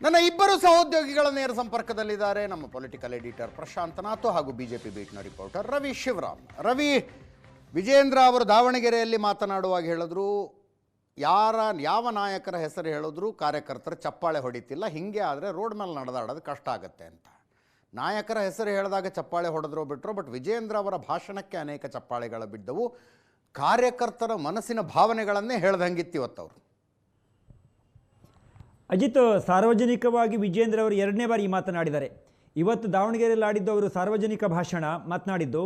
ನನ್ನ ಇಬ್ಬರು ಸಹೋದ್ಯೋಗಿಗಳ ನೇರ ಸಂಪರ್ಕದಲ್ಲಿದ್ದಾರೆ ನಮ್ಮ ಪೊಲಿಟಿಕಲ್ ಎಡಿಟರ್ ಪ್ರಶಾಂತ್ ನಾಥ್ ಹಾಗೂ ಬಿಜೆಪಿ ಬೀಟ್ನ ರಿಪೋರ್ಟರ್ ರವಿ ಶಿವರಾಮ್. ರವಿ, ವಿಜೇಂದ್ರ ಅವರು ದಾವಣಗೆರೆಯಲ್ಲಿ ಮಾತನಾಡುವಾಗ ಹೇಳಿದ್ರು, ಯಾವ ನಾಯಕರ ಹೆಸರು ಹೇಳಿದ್ರು ಕಾರ್ಯಕರ್ತರು ಚಪ್ಪಾಳೆ ಹೊಡಿತಿಲ್ಲ, ಹಿಂಗೆ ಆದರೆ ರೋಡ್ ಮೇಲೆ ನಡೆದಾಡೋದು ಕಷ್ಟ ಆಗುತ್ತೆ ಅಂತ. ನಾಯಕರ ಹೆಸರು ಹೇಳಿದಾಗ ಚಪ್ಪಾಳೆ ಹೊಡೆದ್ರೋ ಬಿಟ್ಟರು, ಬಟ್ ವಿಜೇಂದ್ರ ಅವರ ಭಾಷಣಕ್ಕೆ ಅನೇಕ ಚಪ್ಪಾಳೆಗಳು ಬಿದ್ದವು. ಕಾರ್ಯಕರ್ತರ ಮನಸ್ಸಿನ ಭಾವನೆಗಳನ್ನೇ ಹೇಳ್ದಂಗಿತ್ತು ಇವತ್ತವರು. ಅಜಿತ್, ಸಾರ್ವಜನಿಕವಾಗಿ ವಿಜೇಂದ್ರ ಅವರು ಎರಡನೇ ಬಾರಿ ಮಾತನಾಡಿದ್ದಾರೆ. ಇವತ್ತು ದಾವಣಗೆರೆಯಲ್ಲಿ ಆಡಿದ್ದು ಅವರು ಸಾರ್ವಜನಿಕ ಭಾಷಣ ಮಾತನಾಡಿದ್ದು.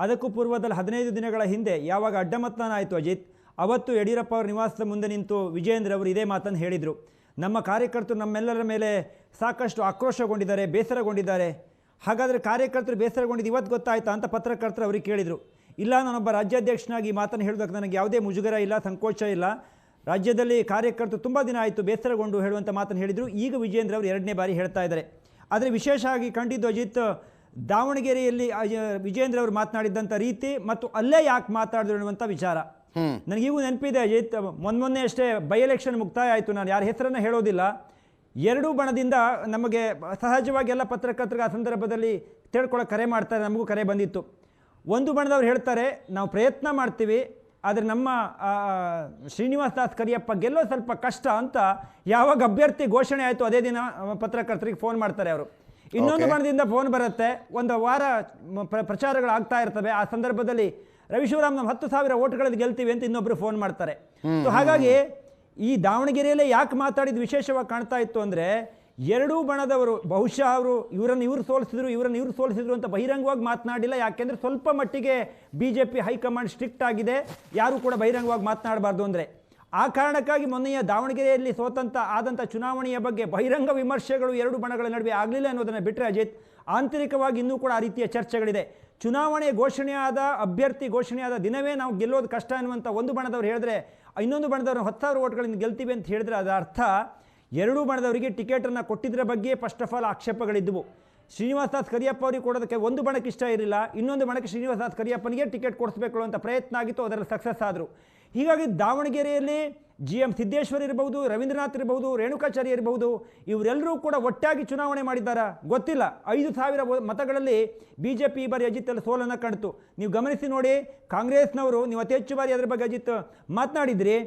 ಅದಕ್ಕೂ ಪೂರ್ವದಲ್ಲಿ 15 ದಿನಗಳ ಹಿಂದೆ ಯಾವಾಗ ಅಡ್ಡಮತದಾನ ಆಯಿತು ಅಜಿತ್, ಅವತ್ತು ಯಡಿಯೂರಪ್ಪ ಅವರ ನಿವಾಸದ ಮುಂದೆ ನಿಂತು ವಿಜೇಂದ್ರ ಅವರು ಇದೇ ಮಾತನ್ನು ಹೇಳಿದರು. ನಮ್ಮ ಕಾರ್ಯಕರ್ತರು ನಮ್ಮೆಲ್ಲರ ಮೇಲೆ ಸಾಕಷ್ಟು ಆಕ್ರೋಶಗೊಂಡಿದ್ದಾರೆ, ಬೇಸರಗೊಂಡಿದ್ದಾರೆ. ಹಾಗಾದರೆ ಕಾರ್ಯಕರ್ತರು ಬೇಸರಗೊಂಡಿದ್ದು ಇವತ್ತು ಗೊತ್ತಾಯ್ತಾ ಅಂತ ಪತ್ರಕರ್ತರು ಅವರಿಗೆ ಕೇಳಿದರು. ಇಲ್ಲ, ನಾನೊಬ್ಬ ರಾಜ್ಯಾಧ್ಯಕ್ಷನಾಗಿ ಮಾತನ್ನು ಹೇಳೋದಕ್ಕೆ ನನಗೆ ಯಾವುದೇ ಮುಜುಗರ ಇಲ್ಲ, ಸಂಕೋಚ ಇಲ್ಲ. ರಾಜ್ಯದಲ್ಲಿ ಕಾರ್ಯಕರ್ತರು ತುಂಬ ದಿನ ಆಯಿತು ಬೇಸರಗೊಂಡು ಹೇಳುವಂಥ ಮಾತನ್ನು ಹೇಳಿದರು. ಈಗ ವಿಜೇಂದ್ರ ಅವರು ಎರಡನೇ ಬಾರಿ ಹೇಳ್ತಾ ಇದ್ದಾರೆ. ಆದರೆ ವಿಶೇಷವಾಗಿ ಕಂಡಿದ್ದು ಅಜಿತ್, ದಾವಣಗೆರೆಯಲ್ಲಿ ವಿಜೇಂದ್ರ ಅವರು ಮಾತನಾಡಿದ್ದಂಥ ರೀತಿ ಮತ್ತು ಅಲ್ಲೇ ಯಾಕೆ ಮಾತಾಡಿದ್ರು ಅನ್ನುವಂಥ ವಿಚಾರ ನನಗೀಗೂ ನೆನಪಿದೆ ಅಜಿತ್. ಮೊನ್ನೆ ಅಷ್ಟೇ ಬೈ ಎಲೆಕ್ಷನ್ ಮುಕ್ತಾಯ ಆಯಿತು. ನಾನು ಯಾರ ಹೆಸರನ್ನು ಹೇಳೋದಿಲ್ಲ. ಎರಡೂ ಬಣದಿಂದ ನಮಗೆ ಸಹಜವಾಗಿ ಎಲ್ಲ ಪತ್ರಕರ್ತರಿಗೆ ಆ ಸಂದರ್ಭದಲ್ಲಿ ತಿಳ್ಕೊಳ್ಳೋಕೆ ಕರೆ ಮಾಡ್ತಾರೆ. ನಮಗೂ ಕರೆ ಬಂದಿತ್ತು. ಒಂದು ಬಣದವ್ರು ಹೇಳ್ತಾರೆ, ನಾವು ಪ್ರಯತ್ನ ಮಾಡ್ತೀವಿ, ಆದರೆ ನಮ್ಮ ಶ್ರೀನಿವಾಸ ದಾಸ್ ಕರಿಯಪ್ಪ ಗೆಲ್ಲೋ ಸ್ವಲ್ಪ ಕಷ್ಟ ಅಂತ ಯಾವಾಗ ಅಭ್ಯರ್ಥಿ ಘೋಷಣೆ ಆಯಿತು ಅದೇ ದಿನ ಪತ್ರಕರ್ತರಿಗೆ ಫೋನ್ ಮಾಡ್ತಾರೆ ಅವರು. ಇನ್ನೊಂದು ಬಣದಿಂದ ಫೋನ್ ಬರುತ್ತೆ, ಒಂದು ವಾರ ಪ್ರಚಾರಗಳಾಗ್ತಾ ಇರ್ತವೆ. ಆ ಸಂದರ್ಭದಲ್ಲಿ ರವಿಶಿವರಾಮ್ ನಾವು 10,000 ಓಟ್ಗಳಲ್ಲಿ ಗೆಲ್ತೀವಿ ಅಂತ ಇನ್ನೊಬ್ಬರು ಫೋನ್ ಮಾಡ್ತಾರೆ. ಸೊ ಹಾಗಾಗಿ ಈ ದಾವಣಗೆರೆಯಲ್ಲೇ ಯಾಕೆ ಮಾತಾಡಿದ್ದು ವಿಶೇಷವಾಗಿ ಕಾಣ್ತಾ ಇತ್ತು ಅಂದರೆ, ಎರಡೂ ಬಣದವರು ಬಹುಶಃ ಅವರು ಇವರು ಸೋಲಿಸಿದ್ರು ಅಂತ ಬಹಿರಂಗವಾಗಿ ಮಾತನಾಡಿಲ್ಲ. ಯಾಕೆಂದರೆ ಸ್ವಲ್ಪ ಮಟ್ಟಿಗೆ BJP ಹೈಕಮಾಂಡ್ ಸ್ಟ್ರಿಕ್ಟ್ ಆಗಿದೆ, ಯಾರೂ ಕೂಡ ಬಹಿರಂಗವಾಗಿ ಮಾತನಾಡಬಾರ್ದು ಅಂದರೆ. ಆ ಕಾರಣಕ್ಕಾಗಿ ಮೊನ್ನೆಯ ದಾವಣಗೆರೆಯಲ್ಲಿ ಆದಂಥ ಚುನಾವಣೆಯ ಬಗ್ಗೆ ಬಹಿರಂಗ ವಿಮರ್ಶೆಗಳು ಎರಡು ಬಣಗಳ ನಡುವೆ ಆಗಲಿಲ್ಲ ಅನ್ನೋದನ್ನು ಬಿಟ್ಟರೆ ಅಜಿತ್, ಆಂತರಿಕವಾಗಿ ಇನ್ನೂ ಕೂಡ ಆ ರೀತಿಯ ಚರ್ಚೆಗಳಿದೆ. ಚುನಾವಣೆ ಘೋಷಣೆಯಾದ ಅಭ್ಯರ್ಥಿ ಘೋಷಣೆಯಾದ ದಿನವೇ ನಾವು ಗೆಲ್ಲೋದು ಕಷ್ಟ ಅನ್ನುವಂಥ ಒಂದು ಬಣದವ್ರು ಹೇಳಿದ್ರೆ, ಇನ್ನೊಂದು ಬಣದವ್ರು 10,000 ಓಟ್ಗಳಿಂದ ಗೆಲ್ತೀವಿ ಅಂತ ಹೇಳಿದ್ರೆ ಅದರ ಅರ್ಥ ಎರಡೂ ಬಣದವರಿಗೆ ಟಿಕೆಟನ್ನು ಕೊಟ್ಟಿದ್ದರ ಬಗ್ಗೆ ಫಸ್ಟ್ ಆಫ್ ಆಲ್ ಆಕ್ಷೇಪಗಳಿದ್ದವು. ಶ್ರೀನಿವಾಸ ದಾಸ್ ಕರಿಯಪ್ಪ ಅವರಿಗೆ ಕೊಡೋದಕ್ಕೆ ಒಂದು ಬಣಕ್ಕೆ ಇಷ್ಟ ಇರಲಿಲ್ಲ, ಇನ್ನೊಂದು ಬಣಕ್ಕೆ ಶ್ರೀನಿವಾಸ ದಾಸ್ ಕರಿಯಪ್ಪನಿಗೆ ಟಿಕೆಟ್ ಕೊಡಿಸ್ಬೇಕು ಅಂತ ಪ್ರಯತ್ನ ಆಗಿತ್ತು, ಅದರಲ್ಲಿ ಸಕ್ಸಸ್ ಆದರು. ಹೀಗಾಗಿ ದಾವಣಗೆರೆಯಲ್ಲಿ GM ಸಿದ್ದೇಶ್ವರ್ ಇರಬಹುದು, ರವೀಂದ್ರನಾಥ್ ಇರಬಹುದು, ರೇಣುಕಾಚಾರ್ಯ ಇರಬಹುದು, ಇವರೆಲ್ಲರೂ ಕೂಡ ಒಟ್ಟಾಗಿ ಚುನಾವಣೆ ಮಾಡಿದ್ದಾರೆ. ಗೊತ್ತಿಲ್ಲ, 5,000 ಮತಗಳಲ್ಲಿ BJP ಈ ಬಾರಿ ಅಜಿತ್ ಸೋಲನ್ನು ಕಾಣ್ತು. ನೀವು ಗಮನಿಸಿ ನೋಡಿ, ಕಾಂಗ್ರೆಸ್ನವರು ನೀವು ಅತಿ ಹೆಚ್ಚು ಬಾರಿ ಅದರ ಬಗ್ಗೆ ಅಜಿತ್ ಮಾತನಾಡಿದ್ರಿ.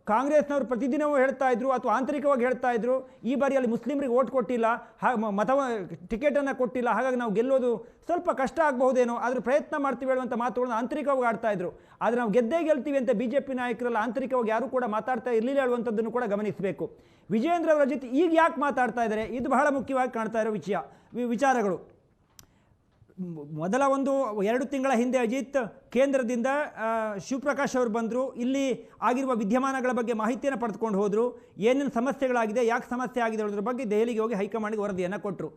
ಕಾಂಗ್ರೆಸ್ನವರು ಪ್ರತಿದಿನವೂ ಹೇಳ್ತಾ ಇದ್ರು ಅಥವಾ ಆಂತರಿಕವಾಗಿ ಹೇಳ್ತಾ ಇದ್ರು, ಈ ಬಾರಿ ಅಲ್ಲಿ ಮುಸ್ಲಿಮರಿಗೆ ಓಟ್ ಕೊಟ್ಟಿಲ್ಲ, ಟಿಕೆಟನ್ನು ಕೊಟ್ಟಿಲ್ಲ, ಹಾಗಾಗಿ ನಾವು ಗೆಲ್ಲೋದು ಸ್ವಲ್ಪ ಕಷ್ಟ ಆಗಬಹುದೇನೋ, ಆದರೂ ಪ್ರಯತ್ನ ಮಾಡ್ತೀವಿ ಹೇಳುವಂಥ ಮಾತುಗಳನ್ನು ಆಂತರಿಕವಾಗಿ ಆಡ್ತಾ ಇದ್ರು. ಆದರೆ ನಾವು ಗೆದ್ದೇ ಗೆಲ್ತೀವಿ ಅಂತ BJP ನಾಯಕರೆಲ್ಲ ಆಂತರಿಕವಾಗಿ ಯಾರೂ ಕೂಡ ಮಾತಾಡ್ತಾ ಇರಲಿಲ್ಲ ಹೇಳುವಂಥದ್ದನ್ನು ಕೂಡ ಗಮನಿಸಬೇಕು. ವಿಜೇಂದ್ರ ಅವರ ಜೊತೆ ಈಗ ಯಾಕೆ ಮಾತಾಡ್ತಾ ಇದ್ದಾರೆ, ಇದು ಬಹಳ ಮುಖ್ಯವಾಗಿ ಕಾಣ್ತಾ ಇರೋ ವಿಚಾರಗಳು. ಮೊದಲ 1-2 ತಿಂಗಳ ಹಿಂದೆ ಅಜಿತ್, ಕೇಂದ್ರದಿಂದ ಶಿವಪ್ರಕಾಶ್ ಅವರು ಬಂದರು. ಇಲ್ಲಿ ಆಗಿರುವ ವಿದ್ಯಮಾನಗಳ ಬಗ್ಗೆ ಮಾಹಿತಿಯನ್ನು ಪಡೆದುಕೊಂಡು ಹೋದರು. ಏನೇನು ಸಮಸ್ಯೆಗಳಾಗಿದೆ, ಯಾಕೆ ಸಮಸ್ಯೆ ಆಗಿದೆ ಅನ್ನೋದ್ರ ಬಗ್ಗೆ ದೆಹಲಿಗೆ ಹೋಗಿ ಹೈಕಮಾಂಡ್ಗೆ ವರದಿಯನ್ನು ಕೊಟ್ಟರು.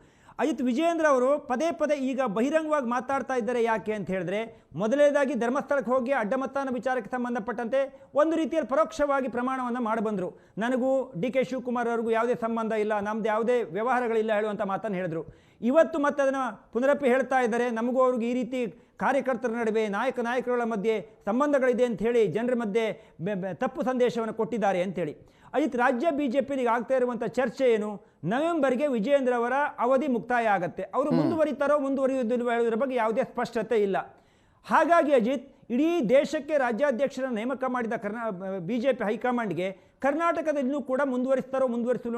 ಅಜಿತ್, ವಿಜೇಂದ್ರ ಅವರು ಪದೇ ಈಗ ಬಹಿರಂಗವಾಗಿ ಮಾತಾಡ್ತಾ ಇದ್ದಾರೆ ಯಾಕೆ ಅಂತ ಹೇಳಿದ್ರೆ, ಮೊದಲನೇದಾಗಿ ಧರ್ಮಸ್ಥಳಕ್ಕೆ ಹೋಗಿ ಅಡ್ಡಮತದಾನ ವಿಚಾರಕ್ಕೆ ಸಂಬಂಧಪಟ್ಟಂತೆ ಒಂದು ರೀತಿಯಲ್ಲಿ ಪರೋಕ್ಷವಾಗಿ ಪ್ರಮಾಣವನ್ನು ಮಾಡಿಬಂದರು. ನನಗೂ DK ಶಿವಕುಮಾರ್ ಅವ್ರಿಗೂ ಯಾವುದೇ ಸಂಬಂಧ ಇಲ್ಲ, ನಮ್ದು ಯಾವುದೇ ವ್ಯವಹಾರಗಳಿಲ್ಲ ಹೇಳುವಂಥ ಮಾತನ್ನು ಹೇಳಿದ್ರು. ಇವತ್ತು ಮತ್ತೆ ಅದನ್ನು ಪುನರಪ್ಪಿ ಹೇಳ್ತಾ ಇದ್ದಾರೆ, ನಮಗೂ ಅವ್ರಿಗೆ ಈ ರೀತಿ ಕಾರ್ಯಕರ್ತರ ನಡುವೆ ನಾಯಕರುಗಳ ಮಧ್ಯೆ ಸಂಬಂಧಗಳಿದೆ ಅಂತ ಹೇಳಿ ಜನರ ಮಧ್ಯೆ ತಪ್ಪು ಸಂದೇಶವನ್ನು ಕೊಟ್ಟಿದ್ದಾರೆ ಅಂತೇಳಿ. ಅಜಿತ್, ರಾಜ್ಯ BJPಗೆ ಆಗ್ತಾ ಇರುವಂಥ ಚರ್ಚೆ ಏನು, ನವೆಂಬರ್ಗೆ ವಿಜೇಂದ್ರ ಅವರ ಅವಧಿ ಮುಕ್ತಾಯ ಆಗುತ್ತೆ, ಅವರು ಮುಂದುವರಿಯುವುದಿಲ್ಲ ಹೇಳೋದ್ರ ಬಗ್ಗೆ ಯಾವುದೇ ಸ್ಪಷ್ಟತೆ ಇಲ್ಲ. ಹಾಗಾಗಿ ಅಜಿತ್, ಇಡೀ ದೇಶಕ್ಕೆ ರಾಜ್ಯಾಧ್ಯಕ್ಷರನ್ನು ನೇಮಕ ಮಾಡಿದ BJP ಹೈಕಮಾಂಡ್ಗೆ ಕರ್ನಾಟಕದಲ್ಲೂ ಕೂಡ ಮುಂದುವರಿಸಿಲ್ಲ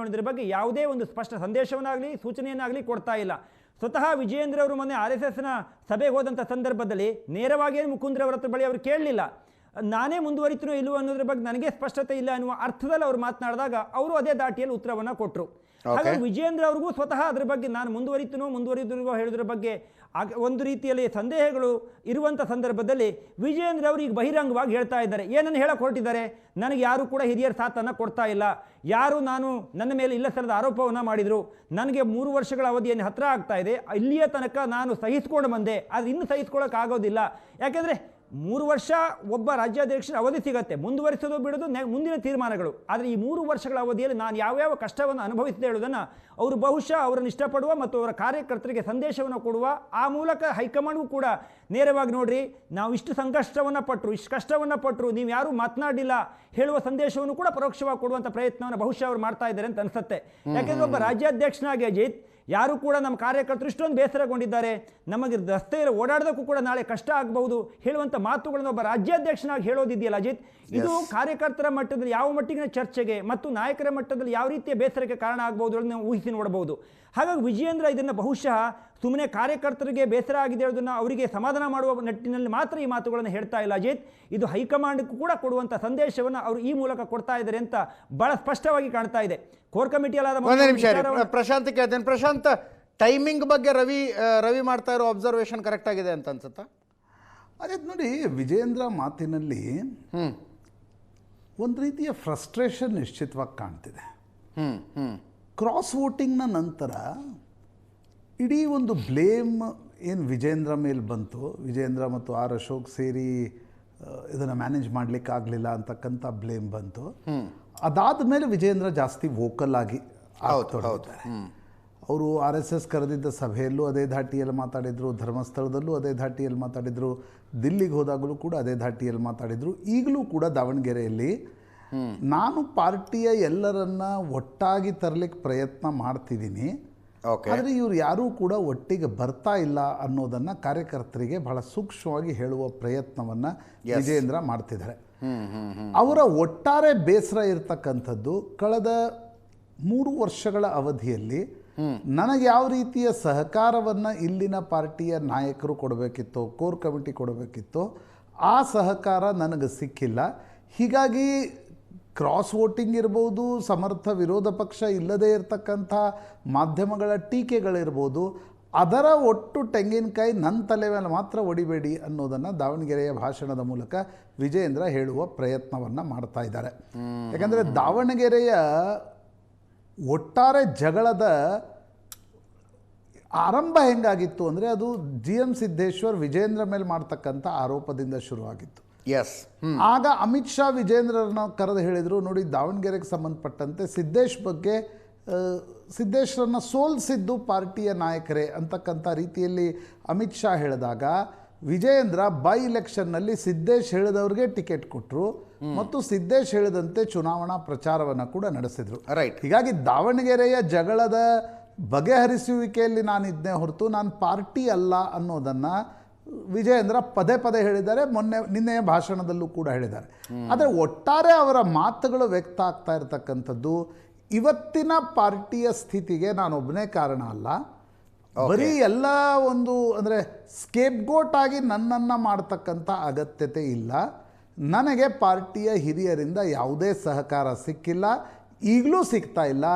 ಅನ್ನೋದ್ರ ಬಗ್ಗೆ ಯಾವುದೇ ಒಂದು ಸ್ಪಷ್ಟ ಸಂದೇಶವನ್ನಾಗಲಿ ಸೂಚನೆಯನ್ನಾಗಲಿ ಕೊಡ್ತಾ ಇಲ್ಲ. ಸ್ವತಃ ವಿಜೇಂದ್ರ ಅವರು ಮೊನ್ನೆ RSSನ ಸಭೆಗೆ ಹೋದಂಥ ಸಂದರ್ಭದಲ್ಲಿ ನೇರವಾಗಿ ಮುಕುಂದ್ರ ಅವರ ಬಳಿ ಅವರು ಕೇಳಲಿಲ್ಲ, ನಾನೇ ಮುಂದುವರಿತೀನೋ ಇಲ್ಲವೋ ಅನ್ನೋದ್ರ ಬಗ್ಗೆ ನನಗೆ ಸ್ಪಷ್ಟತೆ ಇಲ್ಲ ಅನ್ನುವ ಅರ್ಥದಲ್ಲಿ ಅವರು ಮಾತನಾಡಿದಾಗ ಅವರು ಅದೇ ದಾಟಿಯಲ್ಲಿ ಉತ್ತರವನ್ನು ಕೊಟ್ಟರು. ಹಾಗಾಗಿ ವಿಜೇಂದ್ರ ಅವ್ರಿಗೂ ಸ್ವತಃ ಅದ್ರ ಬಗ್ಗೆ ನಾನು ಮುಂದುವರಿದಿರುವ ಹೇಳೋದ್ರ ಬಗ್ಗೆ ಒಂದು ರೀತಿಯಲ್ಲಿ ಸಂದೇಹಗಳು ಇರುವಂಥ ಸಂದರ್ಭದಲ್ಲಿ ವಿಜೇಂದ್ರ ಅವರು ಈಗ ಬಹಿರಂಗವಾಗಿ ಹೇಳ್ತಾ ಇದ್ದಾರೆ. ಏನನ್ನು ಹೇಳಕ್ಕೆ ಹೊರಟಿದ್ದಾರೆ, ನನಗೆ ಯಾರು ಕೂಡ ಹಿರಿಯರ ಸಾಥನ್ನು ಕೊಡ್ತಾ ಇಲ್ಲ, ಯಾರು ನನ್ನ ಮೇಲೆ ಇಲ್ಲ ಸಲ್ಲದ ಆರೋಪವನ್ನು ಮಾಡಿದರು, ನನಗೆ 3 ವರ್ಷಗಳ ಅವಧಿಯನ್ನು ಹತ್ತಿರ ಆಗ್ತಾ ಇದೆ, ಇಲ್ಲಿಯ ತನಕ ನಾನು ಸಹಿಸ್ಕೊಂಡು ಬಂದೆ, ಆದರೆ ಇನ್ನೂ ಸಹಿಸ್ಕೊಳ್ಳೋಕ್ಕಾಗೋದಿಲ್ಲ. ಯಾಕೆಂದರೆ 3 ವರ್ಷ ಒಬ್ಬ ರಾಜ್ಯಾಧ್ಯಕ್ಷರ ಅವಧಿ ಸಿಗತ್ತೆ, ಮುಂದುವರಿಸೋದು ಬಿಡೋದು ಮುಂದಿನ ತೀರ್ಮಾನಗಳು. ಆದರೆ ಈ 3 ವರ್ಷಗಳ ಅವಧಿಯಲ್ಲಿ ನಾನು ಯಾವ್ಯಾವ ಕಷ್ಟವನ್ನು ಅನುಭವಿಸಿದೆ ಹೇಳೋದನ್ನು ಅವರು ಬಹುಶಃ ಅವರನ್ನು ಇಷ್ಟಪಡುವ ಮತ್ತು ಅವರ ಕಾರ್ಯಕರ್ತರಿಗೆ ಸಂದೇಶವನ್ನು ಕೊಡುವ, ಆ ಮೂಲಕ ಹೈಕಮಾಂಡ್ಗೂ ಕೂಡ ನೇರವಾಗಿ ನೋಡ್ರಿ ನಾವು ಇಷ್ಟು ಸಂಕಷ್ಟವನ್ನು ಪಟ್ಟರು, ಇಷ್ಟು ಕಷ್ಟವನ್ನು ಪಟ್ಟರು, ನೀವು ಯಾರೂ ಮಾತನಾಡಿಲ್ಲ ಹೇಳುವ ಸಂದೇಶವನ್ನು ಕೂಡ ಪರೋಕ್ಷವಾಗಿ ಕೊಡುವಂಥ ಪ್ರಯತ್ನವನ್ನು ಬಹುಶಃ ಅವರು ಮಾಡ್ತಾ ಇದ್ದಾರೆ ಅಂತ ಅನಿಸುತ್ತೆ. ಯಾಕೆಂದರೆ ಒಬ್ಬ ರಾಜ್ಯಾಧ್ಯಕ್ಷನಾಗಿ ಅಜಿತ್ ಯಾರು ಕೂಡ ನಮ್ಮ ಕಾರ್ಯಕರ್ತರು ಇಷ್ಟೊಂದು ಬೇಸರಗೊಂಡಿದ್ದಾರೆ, ನಮಗೆ ರಸ್ತೆಯಲ್ಲಿ ಓಡಾಡೋದಕ್ಕೂ ಕೂಡ ನಾಳೆ ಕಷ್ಟ ಆಗಬಹುದು ಹೇಳುವಂಥ ಮಾತುಗಳನ್ನು ಒಬ್ಬ ರಾಜ್ಯಾಧ್ಯಕ್ಷನಾಗಿ ಹೇಳೋದಿದೆಯಲ್ಲ ಅಜಿತ್, ಇದು ಕಾರ್ಯಕರ್ತರ ಮಟ್ಟದಲ್ಲಿ ಯಾವ ಮಟ್ಟಿಗಿನ ಚರ್ಚೆಗೆ ಮತ್ತು ನಾಯಕರ ಮಟ್ಟದಲ್ಲಿ ಯಾವ ರೀತಿಯ ಬೇಸರಕ್ಕೆ ಕಾರಣ ಆಗಬಹುದು ಅಂತ ನಾವು ಊಹಿಸಿ ನೋಡಬಹುದು. ಹಾಗಾಗಿ ವಿಜಯೇಂದ್ರ ಇದನ್ನು ಬಹುಶಃ ಸುಮ್ಮನೆ ಕಾರ್ಯಕರ್ತರಿಗೆ ಬೇಸರ ಆಗಿದೆ ಹೇಳೋದನ್ನು ಅವರಿಗೆ ಸಮಾಧಾನ ಮಾಡುವ ನಿಟ್ಟಿನಲ್ಲಿ ಮಾತ್ರ ಈ ಮಾತುಗಳನ್ನು ಹೇಳ್ತಾ ಇಲ್ಲ ಅಜಿತ್, ಇದು ಹೈಕಮಾಂಡ್ಗೂ ಕೂಡ ಕೊಡುವಂಥ ಸಂದೇಶವನ್ನು ಅವರು ಈ ಮೂಲಕ ಕೊಡ್ತಾ ಇದ್ದಾರೆ ಅಂತ ಬಹಳ ಸ್ಪಷ್ಟವಾಗಿ ಕಾಣ್ತಾ ಇದೆ. ಕೋರ್ ಕಮಿಟಿಯಲ್ಲಾದ ಒಂದೇ ನಿಮಿಷ ಪ್ರಶಾಂತ್ ಕೇಳ್ತೇನೆ. ಪ್ರಶಾಂತ್, ಟೈಮಿಂಗ್ ಬಗ್ಗೆ ರವಿ ಮಾಡ್ತಾ ಇರೋ ಅಬ್ಸರ್ವೇಷನ್ ಕರೆಕ್ಟ್ ಆಗಿದೆ ಅಂತ ಅನ್ಸುತ್ತಾ? ಅದೇ ನೋಡಿ, ವಿಜಯೇಂದ್ರ ಮಾತಿನಲ್ಲಿ ಒಂದು ರೀತಿಯ ಫ್ರಸ್ಟ್ರೇಷನ್ ನಿಶ್ಚಿತವಾಗಿ ಕಾಣ್ತಿದೆ. ಕ್ರಾಸ್ ವೋಟಿಂಗ್ನ ನಂತರ ಇಡೀ ಒಂದು ಬ್ಲೇಮ್ ಏನು ವಿಜಯೇಂದ್ರ ಮೇಲೆ ಬಂತು, ವಿಜಯೇಂದ್ರ ಮತ್ತು ಆರ್ ಅಶೋಕ್ ಸೇರಿ ಇದನ್ನು ಮ್ಯಾನೇಜ್ ಮಾಡಲಿಕ್ಕೆ ಆಗಲಿಲ್ಲ ಅಂತಕ್ಕಂಥ ಬ್ಲೇಮ್ ಬಂತು. ಅದಾದ ಮೇಲೆ ವಿಜಯೇಂದ್ರ ಜಾಸ್ತಿ ವೋಕಲ್ ಆಗಿ ತೊಡಗಿದ್ದಾರೆ. ಅವರು RSS ಕರೆದಿದ್ದ ಸಭೆಯಲ್ಲೂ ಅದೇ ಧಾಟಿಯಲ್ಲಿ ಮಾತಾಡಿದರು, ಧರ್ಮಸ್ಥಳದಲ್ಲೂ ಅದೇ ಧಾಟಿಯಲ್ಲಿ ಮಾತಾಡಿದರು, ದಿಲ್ಲಿಗೆ ಹೋದಾಗಲೂ ಕೂಡ ಅದೇ ಧಾಟಿಯಲ್ಲಿ ಮಾತಾಡಿದರು. ಈಗಲೂ ಕೂಡ ದಾವಣಗೆರೆಯಲ್ಲಿ ನಾನು ಪಾರ್ಟಿಯ ಎಲ್ಲರನ್ನ ಒಟ್ಟಾಗಿ ತರಲಿಕ್ಕೆ ಪ್ರಯತ್ನ ಮಾಡ್ತಿದ್ದೀನಿ, ಆದರೆ ಇವರು ಯಾರೂ ಕೂಡ ಒಟ್ಟಿಗೆ ಬರ್ತಾ ಇಲ್ಲ ಅನ್ನೋದನ್ನು ಕಾರ್ಯಕರ್ತರಿಗೆ ಬಹಳ ಸೂಕ್ಷ್ಮವಾಗಿ ಹೇಳುವ ಪ್ರಯತ್ನವನ್ನು ವಿಜಯೇಂದ್ರ ಮಾಡ್ತಿದ್ದಾರೆ. ಅವರ ಒಟ್ಟಾರೆ ಬೇಸರ ಇರತಕ್ಕಂಥದ್ದು ಕಳೆದ 3 ವರ್ಷಗಳ ಅವಧಿಯಲ್ಲಿ ನನಗೆ ಯಾವ ರೀತಿಯ ಸಹಕಾರವನ್ನು ಇಲ್ಲಿನ ಪಾರ್ಟಿಯ ನಾಯಕರು ಕೊಡಬೇಕಿತ್ತೋ, ಕೋರ್ ಕಮಿಟಿ ಕೊಡಬೇಕಿತ್ತೋ, ಆ ಸಹಕಾರ ನನಗೆ ಸಿಕ್ಕಿಲ್ಲ. ಹೀಗಾಗಿ ಕ್ರಾಸ್ ವೋಟಿಂಗ್ ಇರ್ಬೋದು, ಸಮರ್ಥ ವಿರೋಧ ಪಕ್ಷ ಇಲ್ಲದೇ ಇರತಕ್ಕಂಥ ಮಾಧ್ಯಮಗಳ ಟೀಕೆಗಳಿರ್ಬೋದು, ಅದರ ಒಟ್ಟು ತೆಂಗಿನಕಾಯಿ ನನ್ನ ತಲೆ ಮೇಲೆ ಮಾತ್ರ ಹೊಡಿಬೇಡಿ ಅನ್ನೋದನ್ನು ದಾವಣಗೆರೆಯ ಭಾಷಣದ ಮೂಲಕ ವಿಜಯೇಂದ್ರ ಹೇಳುವ ಪ್ರಯತ್ನವನ್ನು ಮಾಡ್ತಾ ಇದ್ದಾರೆ. ಯಾಕಂದರೆ ದಾವಣಗೆರೆಯ ಒಟ್ಟಾರೆ ಜಗಳದ ಆರಂಭ ಹೆಂಗಾಗಿತ್ತು ಅಂದರೆ ಅದು GM ಸಿದ್ದೇಶ್ವರ್ ವಿಜಯೇಂದ್ರ ಮೇಲೆ ಮಾಡ್ತಕ್ಕಂಥ ಆರೋಪದಿಂದ ಶುರುವಾಗಿತ್ತು. ಆಗ ಅಮಿತ್ ಶಾ ವಿಜಯೇಂದ್ರನ ಕರೆದು ಹೇಳಿದರು, ನೋಡಿ ದಾವಣಗೆರೆಗೆ ಸಂಬಂಧಪಟ್ಟಂತೆ ಸಿದ್ದೇಶ್ವರನ್ನ ಸೋಲಿಸಿದ್ದು ಪಾರ್ಟಿಯ ನಾಯಕರೇ ಅಂತಕ್ಕಂಥ ರೀತಿಯಲ್ಲಿ ಅಮಿತ್ ಶಾ ಹೇಳಿದಾಗ ವಿಜಯೇಂದ್ರ ಬೈ ಇಲೆಕ್ಷನ್ನಲ್ಲಿ ಸಿದ್ದೇಶ್ ಹೇಳಿದವ್ರಿಗೆ ಟಿಕೆಟ್ ಕೊಟ್ಟರು ಮತ್ತು ಸಿದ್ದೇಶ್ ಹೇಳಿದಂತೆ ಚುನಾವಣಾ ಪ್ರಚಾರವನ್ನು ಕೂಡ ನಡೆಸಿದರು. ಹೀಗಾಗಿ ದಾವಣಗೆರೆಯ ಜಗಳದ ಬಗೆಹರಿಸುವಿಕೆಯಲ್ಲಿ ನಾನಿದ್ದೇ ಹೊರತು ನಾನು ಪಾರ್ಟಿ ಅಲ್ಲ ಅನ್ನೋದನ್ನು ವಿಜಯೇಂದ್ರ ಪದೇ ಪದೇ ಹೇಳಿದ್ದಾರೆ, ನಿನ್ನೆಯ ಭಾಷಣದಲ್ಲೂ ಕೂಡ ಹೇಳಿದ್ದಾರೆ. ಆದರೆ ಒಟ್ಟಾರೆ ಅವರ ಮಾತುಗಳು ವ್ಯಕ್ತ ಆಗ್ತಾ ಇರತಕ್ಕಂಥದ್ದು ಇವತ್ತಿನ ಪಾರ್ಟಿಯ ಸ್ಥಿತಿಗೆ ನಾನೊಬ್ಬನೇ ಕಾರಣ ಅಲ್ಲ, ಬರೀ ಎಲ್ಲ ಒಂದು ಅಂದರೆ ಸ್ಕೇಪ್ಗೋಟ್ ಆಗಿ ನನ್ನನ್ನು ಮಾಡ್ತಕ್ಕಂಥ ಅಗತ್ಯತೆ ಇಲ್ಲ, ನನಗೆ ಪಾರ್ಟಿಯ ಹಿರಿಯರಿಂದ ಯಾವುದೇ ಸಹಕಾರ ಸಿಕ್ಕಿಲ್ಲ, ಈಗಲೂ ಸಿಗ್ತಾ ಇಲ್ಲ,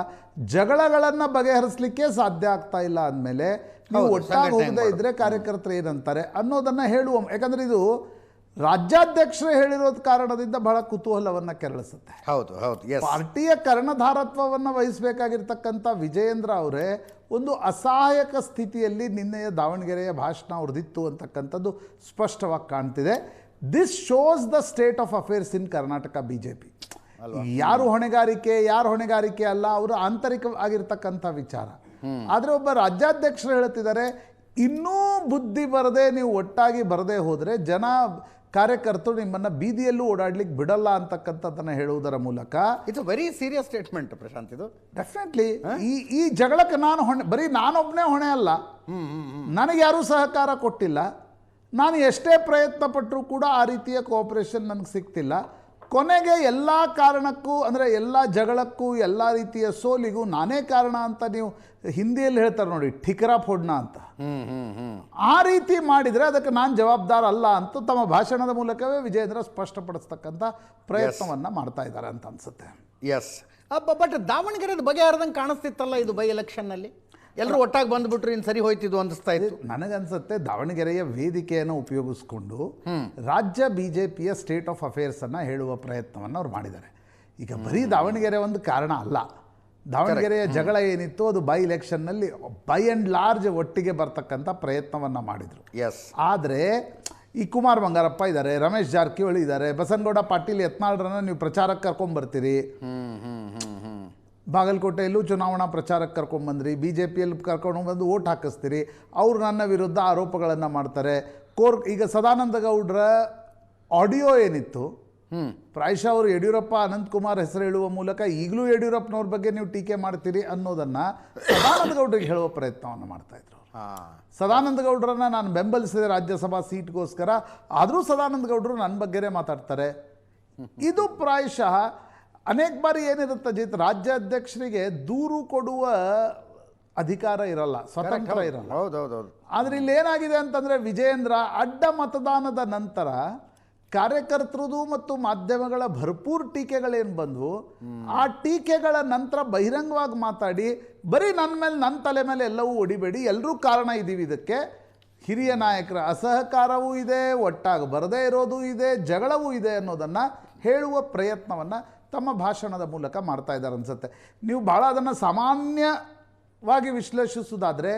ಜಗಳಗಳನ್ನು ಬಗೆಹರಿಸಲಿಕ್ಕೆ ಸಾಧ್ಯ ಆಗ್ತಾ ಇಲ್ಲ ಅಂದಮೇಲೆ ನೀವು ಒಟ್ಟಾಗಿ ಹೋಗದೇ ಇದ್ದರೆ ಕಾರ್ಯಕರ್ತರು ಏನಂತಾರೆ ಅನ್ನೋದನ್ನು ಹೇಳುವ. ಯಾಕಂದರೆ ಇದು ರಾಜ್ಯಾಧ್ಯಕ್ಷರೇ ಹೇಳಿರೋದ್ ಕಾರಣದಿಂದ ಬಹಳ ಕುತೂಹಲವನ್ನು ಕೆರಳಿಸುತ್ತೆ. ಪಾರ್ಟಿಯ ಕರ್ಣಧಾರತ್ವವನ್ನು ವಹಿಸಬೇಕಾಗಿರ್ತಕ್ಕಂಥ ವಿಜಯೇಂದ್ರ ಅವರೇ ಒಂದು ಅಸಹಾಯಕ ಸ್ಥಿತಿಯಲ್ಲಿ ನಿನ್ನೆಯ ದಾವಣಗೆರೆಯ ಭಾಷಣ ಅವ್ರದ್ದಿತ್ತು ಅಂತಕ್ಕಂಥದ್ದು ಸ್ಪಷ್ಟವಾಗಿ ಕಾಣ್ತಿದೆ. This shows the state of affairs in Karnataka BJP. ಯಾರು ಹೊಣೆಗಾರಿಕೆ ಅಲ್ಲ, ಅವರು ಆಂತರಿಕವಾಗಿರ್ತಕ್ಕಂಥ ವಿಚಾರ. ಆದರೆ ಒಬ್ಬ ರಾಜ್ಯಾಧ್ಯಕ್ಷರು ಹೇಳ್ತಿದ್ದಾರೆ, ಇನ್ನೂ ಬುದ್ಧಿ ಬರದೆ ನೀವು ಒಟ್ಟಾಗಿ ಬರದೇ ಹೋದರೆ ಜನ ಕಾರ್ಯಕರ್ತರು ನಿಮ್ಮನ್ನು ಬೀದಿಯಲ್ಲೂ ಓಡಾಡ್ಲಿಕ್ಕೆ ಬಿಡಲ್ಲ ಅಂತಕ್ಕಂಥದ್ದನ್ನು ಹೇಳುವುದರ ಮೂಲಕ it's very serious statement Prashant. ಇದು ಡೆಫಿನೆಟ್ಲಿ ಈ ಜಗಳಕ್ಕೆ ಬರೀ ನಾನೊಬ್ಬನೇ ಹೊಣೆ ಅಲ್ಲ, ನನಗೆ ಯಾರೂ ಸಹಕಾರ ಕೊಟ್ಟಿಲ್ಲ, ನಾನು ಎಷ್ಟೇ ಪ್ರಯತ್ನ ಪಟ್ಟರೂ ಕೂಡ ಆ ರೀತಿಯ ಕೋಆಪರೇಷನ್ ನನಗೆ ಸಿಗ್ತಿಲ್ಲ, ಕೊನೆಗೆ ಎಲ್ಲ ಕಾರಣಕ್ಕೂ ಅಂದರೆ ಎಲ್ಲ ಜಗಳಕ್ಕೂ ಎಲ್ಲ ರೀತಿಯ ಸೋಲಿಗೂ ನಾನೇ ಕಾರಣ ಅಂತ ನೀವು ಹಿಂದಿಯಲ್ಲಿ ಹೇಳ್ತಾರೆ ನೋಡಿ, ಠಿಕರಾ ಫೋಡ್ನ ಅಂತ. ಆ ರೀತಿ ಮಾಡಿದರೆ ಅದಕ್ಕೆ ನಾನು ಜವಾಬ್ದಾರ ಅಲ್ಲ ಅಂತ ತಮ್ಮ ಭಾಷಣದ ಮೂಲಕವೇ ವಿಜಯೇಂದ್ರ ಸ್ಪಷ್ಟಪಡಿಸ್ತಕ್ಕಂಥ ಪ್ರಯತ್ನವನ್ನು ಮಾಡ್ತಾ ಇದ್ದಾರೆ ಅಂತ ಅನ್ಸುತ್ತೆ. ಬಟ್ ದಾವಣಗೆರೆ ಬಗೆಹರದಂಗೆ ಕಾಣಿಸ್ತಿತ್ತಲ್ಲ ಇದು ಬೈ ಎಲೆಕ್ಷನ್ನಲ್ಲಿ, ಎಲ್ಲರೂ ಒಟ್ಟಾಗಿ ಬಂದ್ಬಿಟ್ರು ಇನ್ನು ಸರಿ ಹೋಯ್ತಿದ್ದು ಅನಿಸ್ತಾ ಇತ್ತು. ನನಗನ್ಸುತ್ತೆ ದಾವಣಗೆರೆಯ ವೇದಿಕೆಯನ್ನು ಉಪಯೋಗಿಸ್ಕೊಂಡು ರಾಜ್ಯ BJPಯ ಸ್ಟೇಟ್ ಆಫ್ ಅಫೇರ್ಸನ್ನು ಹೇಳುವ ಪ್ರಯತ್ನವನ್ನು ಅವ್ರು ಮಾಡಿದ್ದಾರೆ. ಈಗ ಬರೀ ದಾವಣಗೆರೆ ಒಂದು ಕಾರಣ ಅಲ್ಲ, ದಾವಣಗೆರೆಯ ಜಗಳ ಏನಿತ್ತು ಅದು ಬೈ ಇಲೆಕ್ಷನ್ನಲ್ಲಿ ಬೈ ಆ್ಯಂಡ್ ಲಾರ್ಜ್ ಒಟ್ಟಿಗೆ ಬರ್ತಕ್ಕಂಥ ಪ್ರಯತ್ನವನ್ನು ಮಾಡಿದರು. ಎಸ್, ಆದರೆ ಈ ಕುಮಾರ್ ಬಂಗಾರಪ್ಪ ಇದ್ದಾರೆ, ರಮೇಶ್ ಜಾರಕಿಹೊಳಿ ಇದ್ದಾರೆ, ಬಸನಗೌಡ ಪಾಟೀಲ್ ಯತ್ನಾಳ್ರನ್ನ ನೀವು ಪ್ರಚಾರಕ್ಕೆ ಕರ್ಕೊಂಬರ್ತೀರಿ, ಬಾಗಲಕೋಟೆಯಲ್ಲೂ ಚುನಾವಣಾ ಪ್ರಚಾರಕ್ಕೆ ಕರ್ಕೊಂಬಂದ್ರಿ, ಬಿ ಜೆ ಪಿಯಲ್ಲಿ ಕರ್ಕೊಂಡು ಬಂದು ಓಟ್ ಹಾಕಿಸ್ತೀರಿ, ಅವರು ನನ್ನ ವಿರುದ್ಧ ಆರೋಪಗಳನ್ನು ಮಾಡ್ತಾರೆ. ಈಗ ಸದಾನಂದ ಗೌಡ್ರ ಆಡಿಯೋ ಏನಿತ್ತು, ಪ್ರಾಯಶಃ ಅವರು ಯಡಿಯೂರಪ್ಪ ಅನಂತಕುಮಾರ್ ಹೆಸರು ಹೇಳುವ ಮೂಲಕ ಈಗಲೂ ಯಡಿಯೂರಪ್ಪನವ್ರ ಬಗ್ಗೆ ನೀವು ಟೀಕೆ ಮಾಡ್ತೀರಿ ಅನ್ನೋದನ್ನು ಸದಾನಂದ ಗೌಡರಿಗೆ ಹೇಳುವ ಪ್ರಯತ್ನವನ್ನು ಮಾಡ್ತಾಯಿದ್ರು. ಸದಾನಂದ ಗೌಡ್ರನ್ನ ನಾನು ಬೆಂಬಲಿಸಿದೆ ರಾಜ್ಯಸಭಾ ಸೀಟ್ಗೋಸ್ಕರ, ಆದರೂ ಸದಾನಂದ ಗೌಡರು ನನ್ನ ಬಗ್ಗೆನೇ ಮಾತಾಡ್ತಾರೆ. ಇದು ಪ್ರಾಯಶಃ ಅನೇಕ ಬಾರಿ ಏನಿರುತ್ತೆ ಅಜಿತ್, ರಾಜ್ಯಾಧ್ಯಕ್ಷರಿಗೆ ದೂರು ಕೊಡುವ ಅಧಿಕಾರ ಇರಲ್ಲ, ಸ್ವತಂತ್ರ ಇರಲ್ಲ. ಹೌದೌದೌದು. ಆದರೆ ಇಲ್ಲಿ ಏನಾಗಿದೆ ಅಂತಂದರೆ, ವಿಜಯೇಂದ್ರ ಅಡ್ಡ ಮತದಾನದ ನಂತರ ಕಾರ್ಯಕರ್ತರದು ಮತ್ತು ಮಾಧ್ಯಮಗಳ ಭರ್ಪೂರ್ ಟೀಕೆಗಳೇನು ಬಂದವು, ಆ ಟೀಕೆಗಳ ನಂತರ ಬಹಿರಂಗವಾಗಿ ಮಾತಾಡಿ ಬರೀ ನನ್ನ ಮೇಲೆ, ನನ್ನ ತಲೆ ಮೇಲೆ ಎಲ್ಲವೂ ಹೊಡಿಬೇಡಿ, ಎಲ್ಲರೂ ಕಾರಣ ಇದ್ದೀವಿ ಇದಕ್ಕೆ, ಹಿರಿಯ ನಾಯಕರ ಅಸಹಕಾರವೂ ಇದೆ, ಒಟ್ಟಾಗಿ ಬರದೇ ಇರೋದು ಇದೆ, ಜಗಳವೂ ಇದೆ ಅನ್ನೋದನ್ನು ಹೇಳುವ ಪ್ರಯತ್ನವನ್ನು ತಮ್ಮ ಭಾಷಣದ ಮೂಲಕ ಮಾಡ್ತಾ ಇದ್ದಾರೆ ಅನ್ಸುತ್ತೆ. ನೀವು ಭಾಳ ಅದನ್ನು ಸಾಮಾನ್ಯವಾಗಿ ವಿಶ್ಲೇಷಿಸೋದಾದರೆ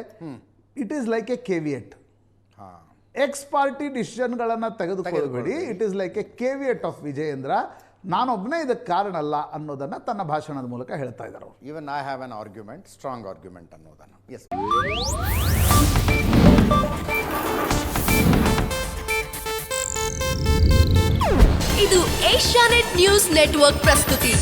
it is like a caveat. Ex party ಡಿಸಿಷನ್ಗಳನ್ನು ತೆಗೆದುಕೊಳ್ಳಬೇಡಿ, it is like a caveat of Vijayendra. ನಾನೊಬ್ಬನೇ ಇದಕ್ಕೆ ಕಾರಣ ಅಲ್ಲ ಅನ್ನೋದನ್ನು ತನ್ನ ಭಾಷಣದ ಮೂಲಕ ಹೇಳ್ತಾ ಇದ್ದಾರೆ ಅವರು. Even I have an argument, strong argument ಅನ್ನೋದನ್ನು. ಎಸ್, ಇದು ಏಷ್ಯಾನೆಟ್ ನ್ಯೂಸ್ ನೆಟ್ವರ್ಕ್ ಪ್ರಸ್ತುತಿ.